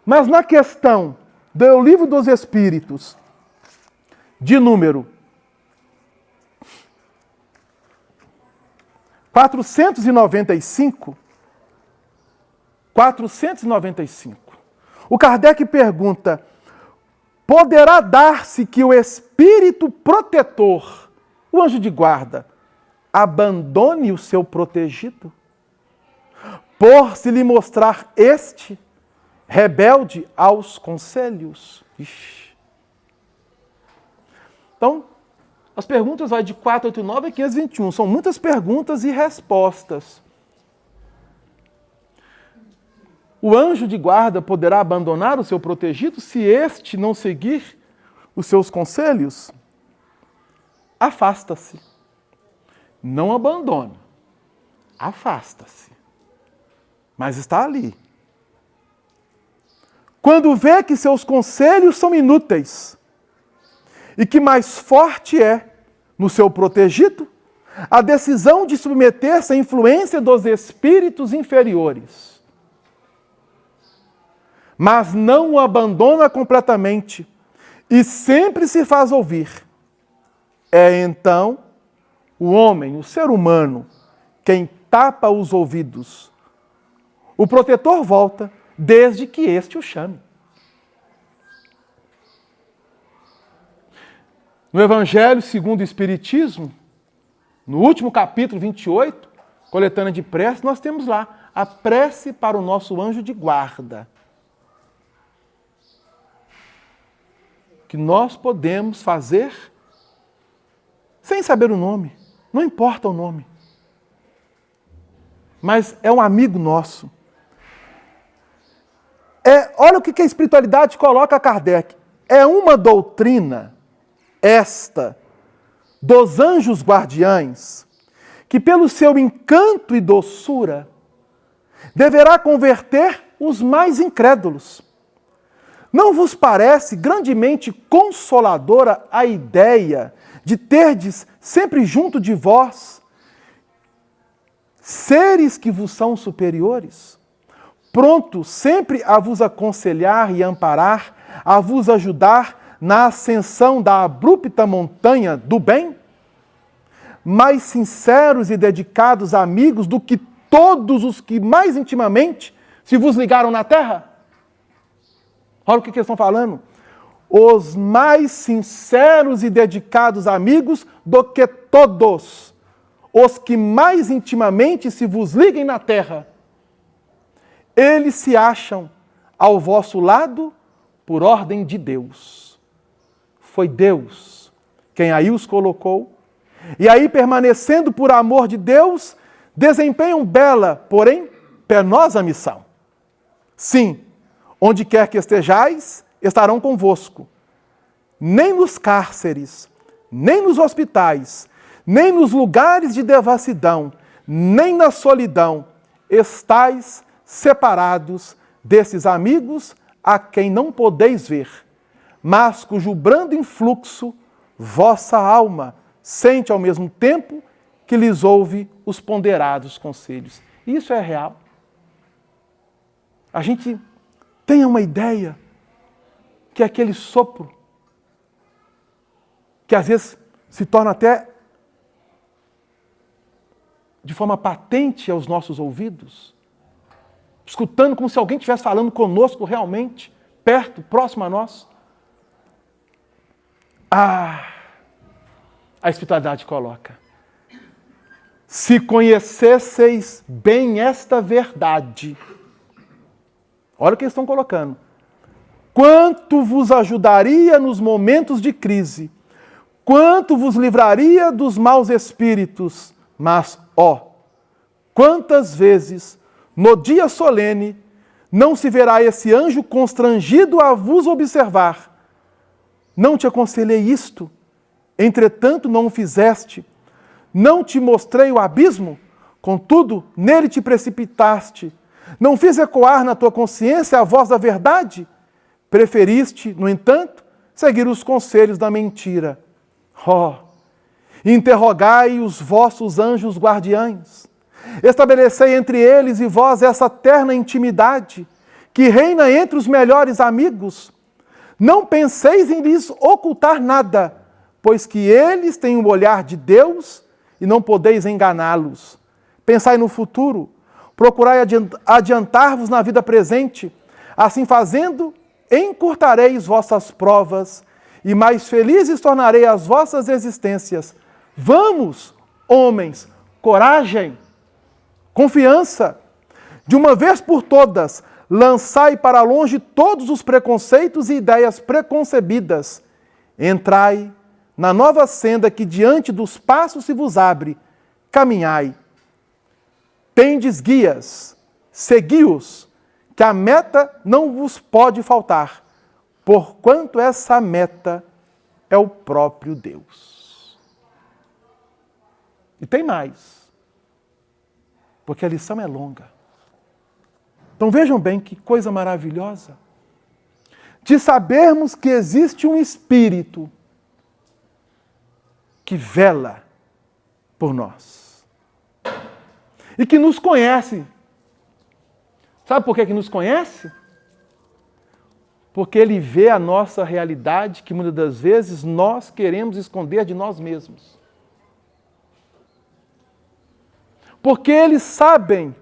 Speaker 1: Mas na questão do Livro dos Espíritos, de número 495, o Kardec pergunta, poderá dar-se que o espírito protetor, o anjo de guarda, abandone o seu protegido, por se lhe mostrar este rebelde aos conselhos? Ixi. Então, as perguntas vai de 489 a 521. São muitas perguntas e respostas. O anjo de guarda poderá abandonar o seu protegido se este não seguir os seus conselhos? Afasta-se. Não abandona. Afasta-se. Mas está ali. Quando vê que seus conselhos são inúteis e que mais forte é, no seu protegido, a decisão de submeter-se à influência dos espíritos inferiores. Mas não o abandona completamente e sempre se faz ouvir. É então o homem, o ser humano, quem tapa os ouvidos. O protetor volta desde que este o chame. No Evangelho segundo o Espiritismo, no último capítulo 28, coletânea de prece, nós temos lá a prece para o nosso anjo de guarda. Que nós podemos fazer sem saber o nome, não importa o nome. Mas é um amigo nosso. Olha o que a espiritualidade coloca a Kardec. É uma doutrina, esta, dos anjos guardiães, que pelo seu encanto e doçura, deverá converter os mais incrédulos. Não vos parece grandemente consoladora a ideia de terdes sempre junto de vós seres que vos são superiores, prontos sempre a vos aconselhar e amparar, a vos ajudar na ascensão da abrupta montanha do bem? Mais sinceros e dedicados amigos do que todos os que mais intimamente se vos ligaram na terra? Olha o que eles estão falando. Os mais sinceros e dedicados amigos do que todos os que mais intimamente se vos liguem na terra. Eles se acham ao vosso lado por ordem de Deus. Foi Deus quem aí os colocou E aí, permanecendo por amor de Deus, desempenham bela, porém penosa missão. Sim, onde quer que estejais, estarão convosco. Nem nos cárceres, nem nos hospitais, nem nos lugares de devassidão, nem na solidão, estais separados desses amigos a quem não podeis ver, mas cujo brando influxo vossa alma sente ao mesmo tempo que lhes ouve os ponderados conselhos. Isso é real. A gente tem uma ideia que é aquele sopro, que às vezes se torna até de forma patente aos nossos ouvidos, escutando como se alguém estivesse falando conosco realmente, perto, próximo a nós. A espiritualidade coloca: se conhecesseis bem esta verdade, olha o que eles estão colocando, quanto vos ajudaria nos momentos de crise, quanto vos livraria dos maus espíritos, mas, ó, quantas vezes, no dia solene, não se verá esse anjo constrangido a vos observar. Não te aconselhei isto, entretanto não o fizeste. Não te mostrei o abismo, contudo, nele te precipitaste. Não fiz ecoar na tua consciência a voz da verdade? Preferiste, no entanto, seguir os conselhos da mentira. Ó, interrogai os vossos anjos guardiães. Estabelecei entre eles e vós essa terna intimidade que reina entre os melhores amigos. Não penseis em lhes ocultar nada, pois que eles têm o olhar de Deus e não podeis enganá-los. Pensai no futuro, procurai adiantar-vos na vida presente. Assim fazendo, encurtareis vossas provas e mais felizes tornarei as vossas existências. Vamos, homens, coragem, confiança. De uma vez por todas, lançai para longe todos os preconceitos e ideias preconcebidas. Entrai na nova senda que diante dos passos se vos abre. Caminhai. Tendes guias, segui-os, que a meta não vos pode faltar, porquanto essa meta é o próprio Deus. E tem mais, porque a lição é longa. Então vejam bem que coisa maravilhosa de sabermos que existe um Espírito que vela por nós e que nos conhece. Sabe por que nos conhece? Porque Ele vê a nossa realidade que muitas das vezes nós queremos esconder de nós mesmos. Porque eles sabem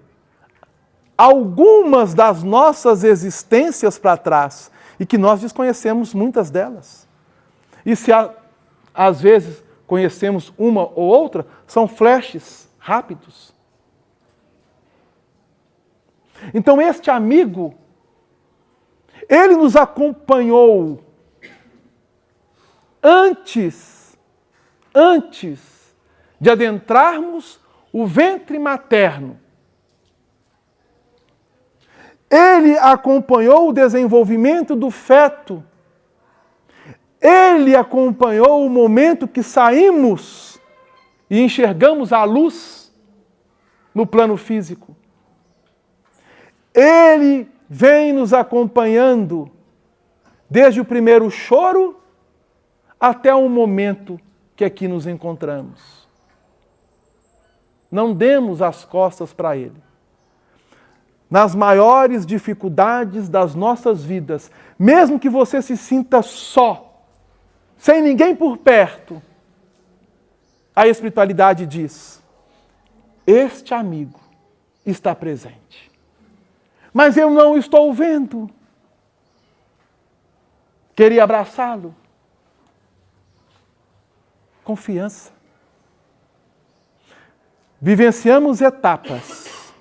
Speaker 1: algumas das nossas existências para trás e que nós desconhecemos muitas delas. E se às vezes conhecemos uma ou outra, são flashes rápidos. Então este amigo, ele nos acompanhou antes de adentrarmos o ventre materno. Ele acompanhou o desenvolvimento do feto. Ele acompanhou o momento que saímos e enxergamos a luz no plano físico. Ele vem nos acompanhando desde o primeiro choro até o momento que aqui nos encontramos. Não demos as costas para Ele. Nas maiores dificuldades das nossas vidas, mesmo que você se sinta só, sem ninguém por perto, a espiritualidade diz: este amigo está presente. Mas eu não estou vendo. Queria abraçá-lo. Confiança. Vivenciamos etapas.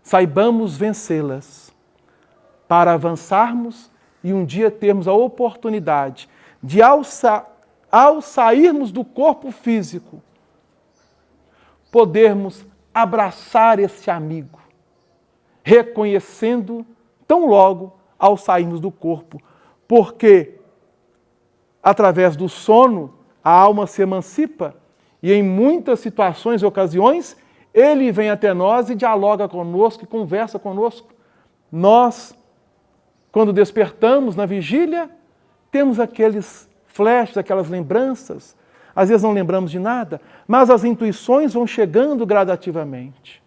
Speaker 1: Saibamos vencê-las para avançarmos e um dia termos a oportunidade de, ao ao sairmos do corpo físico, podermos abraçar esse amigo, reconhecendo tão logo ao sairmos do corpo, porque através do sono a alma se emancipa e em muitas situações e ocasiões ele vem até nós e dialoga conosco e conversa conosco. Nós, quando despertamos na vigília, temos aqueles flashes, aquelas lembranças. Às vezes não lembramos de nada, mas as intuições vão chegando gradativamente.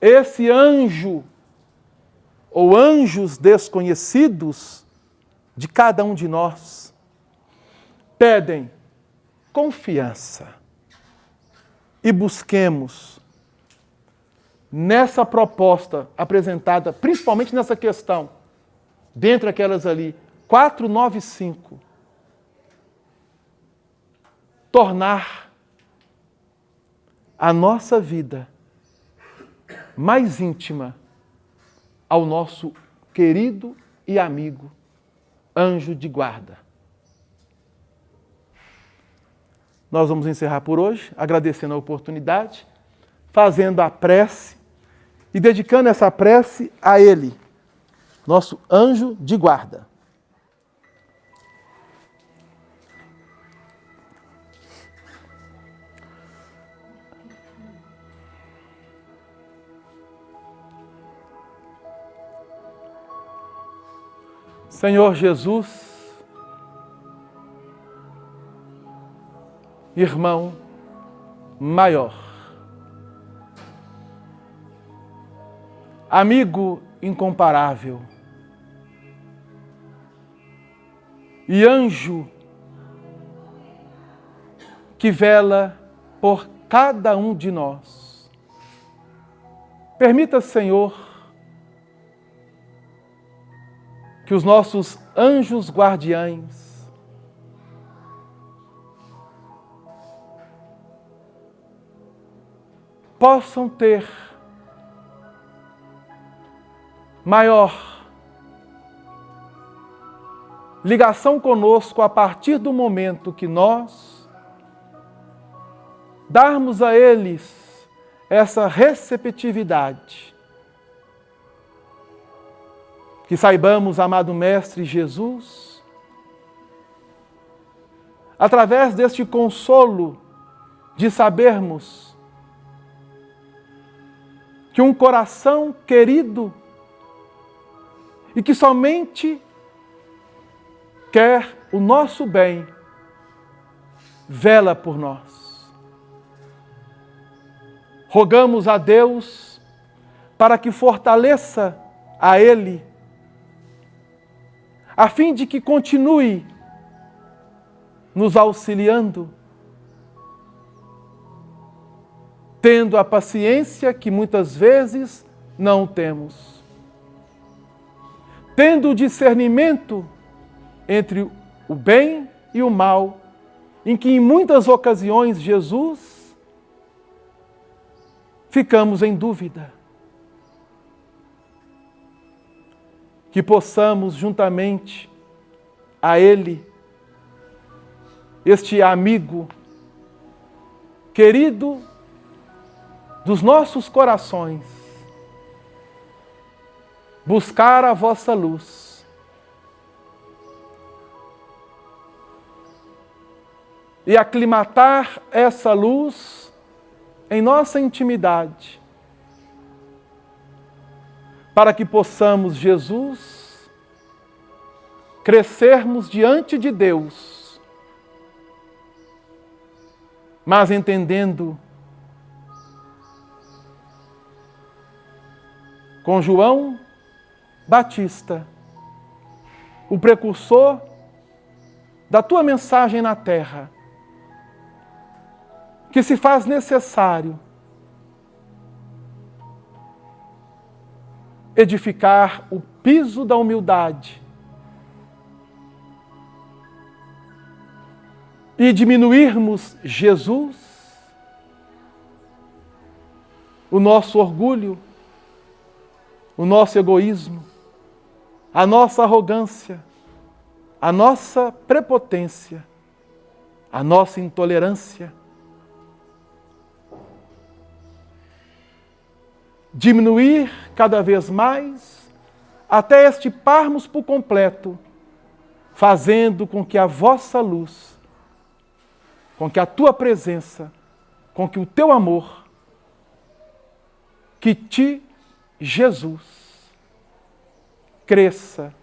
Speaker 1: Esse anjo, ou anjos desconhecidos de cada um de nós, pedem confiança. E busquemos nessa proposta apresentada, principalmente nessa questão, dentre aquelas ali, 495, tornar a nossa vida mais íntima ao nosso querido e amigo anjo de guarda. Nós vamos encerrar por hoje, agradecendo a oportunidade, fazendo a prece e dedicando essa prece a Ele, nosso anjo de guarda. Senhor Jesus, irmão maior, amigo incomparável e anjo que vela por cada um de nós. Permita, Senhor, que os nossos anjos guardiães possam ter maior ligação conosco a partir do momento que nós darmos a eles essa receptividade. Que saibamos, amado Mestre Jesus, através deste consolo de sabermos que um coração querido e que somente quer o nosso bem, vela por nós. Rogamos a Deus para que fortaleça a Ele, a fim de que continue nos auxiliando, tendo a paciência que muitas vezes não temos, tendo o discernimento entre o bem e o mal, em que em muitas ocasiões, Jesus, ficamos em dúvida. Que possamos, juntamente a Ele, este amigo querido dos nossos corações, buscar a vossa luz e aclimatar essa luz em nossa intimidade, para que possamos, Jesus, crescermos diante de Deus, mas entendendo com João Batista, o precursor da tua mensagem na terra, que se faz necessário edificar o piso da humildade e diminuirmos, Jesus, o nosso orgulho, o nosso egoísmo, a nossa arrogância, a nossa prepotência, a nossa intolerância, diminuir cada vez mais até extirparmos por completo, fazendo com que a vossa luz, com que a tua presença, com que o teu amor, que ti, Jesus, cresça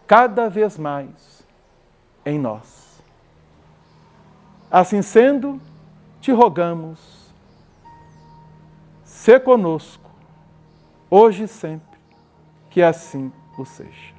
Speaker 1: cada vez mais em nós. Assim sendo, te rogamos, sê conosco, hoje e sempre, que assim o seja.